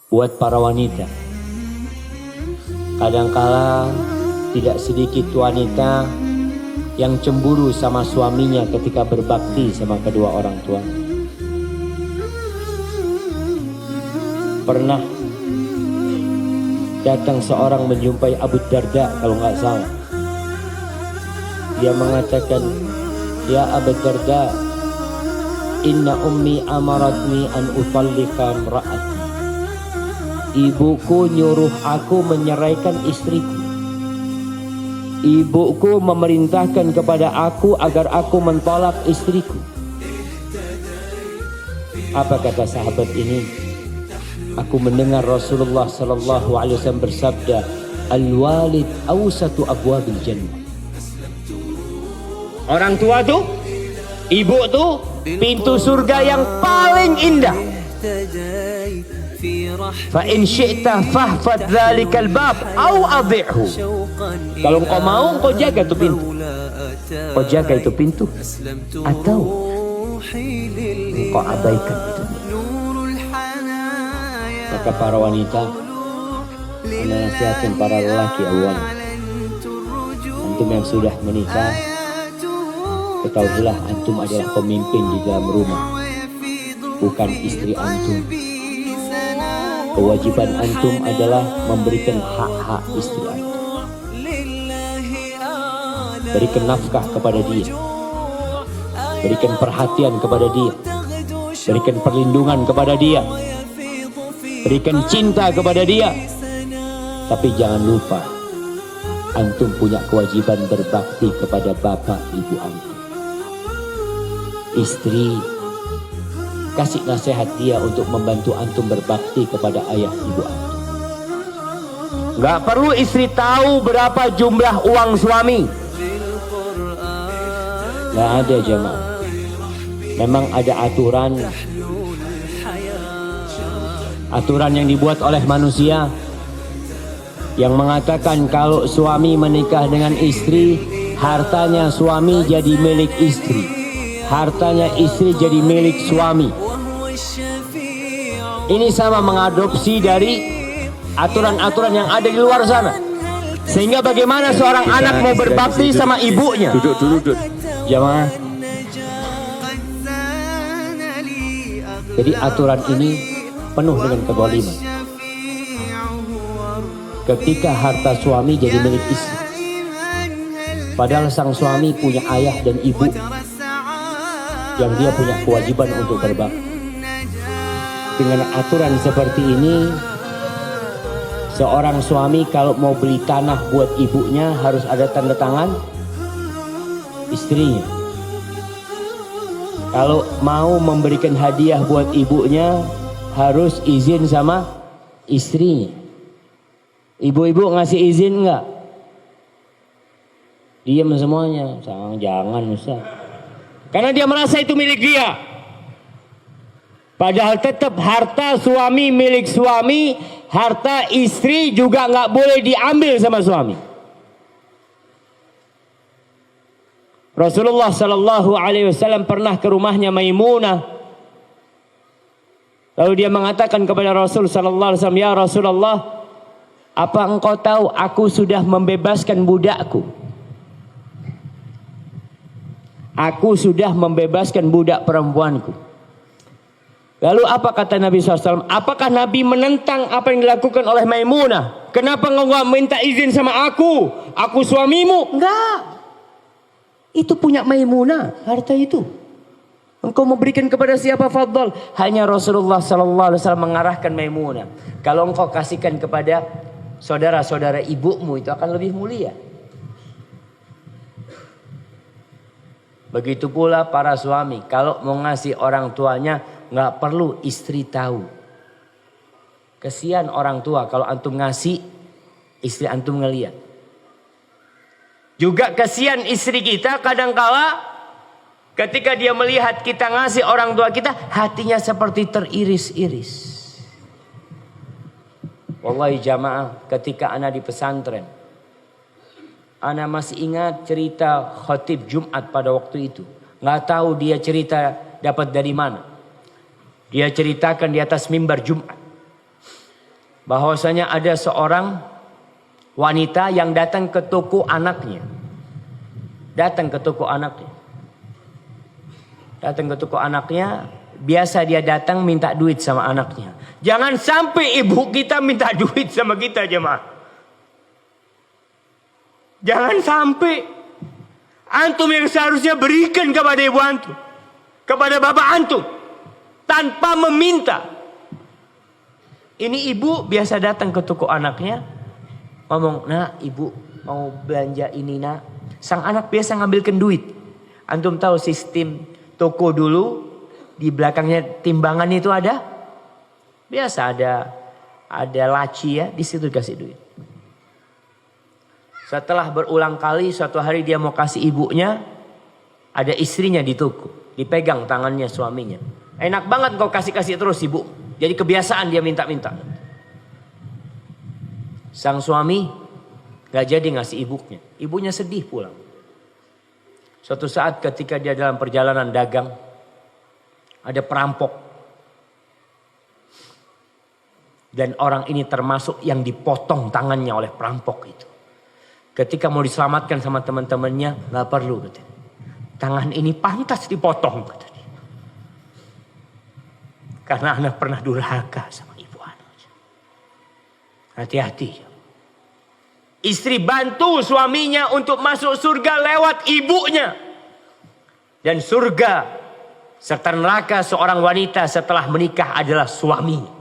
buat para wanita. Kadangkala tidak sedikit wanita yang cemburu sama suaminya ketika berbakti sama kedua orang tua. Pernah datang seorang menjumpai Abu Darda kalau nggak salah. Dia mengatakan, "Ya Abu Darda, inna ummi amaratni an utallika imra'ati." Ibuku nyuruh aku menyeraikan istriku. Ibuku memerintahkan kepada aku agar aku mentolak istriku. Apa kata sahabat ini? Aku mendengar Rasulullah sallallahu alaihi wasallam bersabda, "Al-walid awsatu abwabil jannah." Orang tua tuh, ibu tuh pintu surga yang paling indah. Fa in syi'ta fahfad dzalikal bab au adhi'hu. Kalau engkau mau, engkau jaga itu pintu. Engkau jaga itu pintu atau engkau abaikan itu. Maka para wanita, ana nasihatin para lelaki awal. Antum yang sudah menikah, ketahuilah antum adalah pemimpin di dalam rumah, bukan istri antum. Kewajiban antum adalah memberikan hak-hak istri antum. Berikan nafkah kepada dia, berikan perhatian kepada dia, berikan perlindungan kepada dia, berikan cinta kepada dia. Tapi jangan lupa, antum punya kewajiban berbakti kepada bapak ibu antum. Istri, kasih nasihat dia untuk membantu antum berbakti kepada ayah ibu antum. Gak perlu istri tahu berapa jumlah uang suami. Gak ada jemaah. Memang ada aturan yang dibuat oleh manusia yang mengatakan kalau suami menikah dengan istri, hartanya suami jadi milik istri, hartanya istri jadi milik suami. Ini sama mengadopsi dari aturan-aturan yang ada di luar sana. Sehingga bagaimana seorang anak mau berbakti sama ibunya? Duduk dulu, jamaah. Jadi aturan ini penuh dengan kezaliman. Ketika harta suami jadi milik istri, padahal sang suami punya ayah dan ibu yang dia punya kewajiban untuk berbakti. Dengan aturan seperti ini, seorang suami kalau mau beli tanah buat ibunya harus ada tanda tangan istrinya. Kalau mau memberikan hadiah buat ibunya harus izin sama istrinya. Ibu-ibu ngasih izin enggak? Diam semuanya. Jangan Ustaz. Karena dia merasa itu milik dia. Padahal tetap harta suami milik suami, harta istri juga nggak boleh diambil sama suami. Rasulullah Sallallahu Alaihi Wasallam pernah ke rumahnya Maimunah. Lalu dia mengatakan kepada Rasul Sallallahu Alaihi Wasallam, "Ya Rasulullah, apa engkau tahu aku sudah membebaskan budakku? Aku sudah membebaskan budak perempuanku." Lalu apa kata Nabi SAW? Apakah Nabi menentang apa yang dilakukan oleh Maimunah? Kenapa engkau nggak minta izin sama aku? Aku suamimu? Enggak. Itu punya Maimunah, harta itu. Engkau memberikan kepada siapa fadl? Hanya Rasulullah SAW mengarahkan Maimunah. Kalau engkau kasihkan kepada saudara-saudara ibumu itu akan lebih mulia. Begitu pula para suami, kalau mau ngasih orang tuanya nggak perlu istri tahu. Kesian orang tua kalau antum ngasih, istri antum ngeliat. Juga kesian istri kita kadangkala ketika dia melihat kita ngasih orang tua kita, hatinya seperti teriris-iris. Wallahi jamaah, ketika ana di pesantren, ana masih ingat cerita khatib Jumat pada waktu itu. Nggak tahu dia cerita dapat dari mana. Dia ceritakan di atas mimbar Jumat. bahwasanya ada seorang wanita yang datang ke toko anaknya. Datang ke toko anaknya. Biasa dia datang minta duit sama anaknya. Jangan sampai ibu kita minta duit sama kita, jemaah. Jangan sampai. Antum yang seharusnya berikan kepada ibu antum, kepada bapak antum, tanpa meminta. Ini ibu biasa datang ke toko anaknya, ngomong, "Nak, ibu mau belanja ini, nak." Sang anak biasa ngambilkan duit. Antum tahu sistem toko dulu, di belakangnya timbangan itu ada, biasa ada laci ya, di situ dikasih duit. Setelah berulang kali, suatu hari dia mau kasih ibunya, ada istrinya di toko, dipegang tangannya suaminya. Enak banget kau kasih terus ibu. Jadi kebiasaan dia minta-minta. Sang suami gak jadi ngasih ibunya. Ibunya sedih pulang. Suatu saat ketika dia dalam perjalanan dagang, ada perampok. Dan orang ini termasuk yang dipotong tangannya oleh perampok itu. Ketika mau diselamatkan sama teman-temannya, gak perlu katanya. Tangan ini pantas dipotong katanya. Karena anak pernah durhaka sama ibu anak. Hati-hati. Istri bantu suaminya untuk masuk surga lewat ibunya. Dan surga serta neraka seorang wanita setelah menikah adalah suaminya.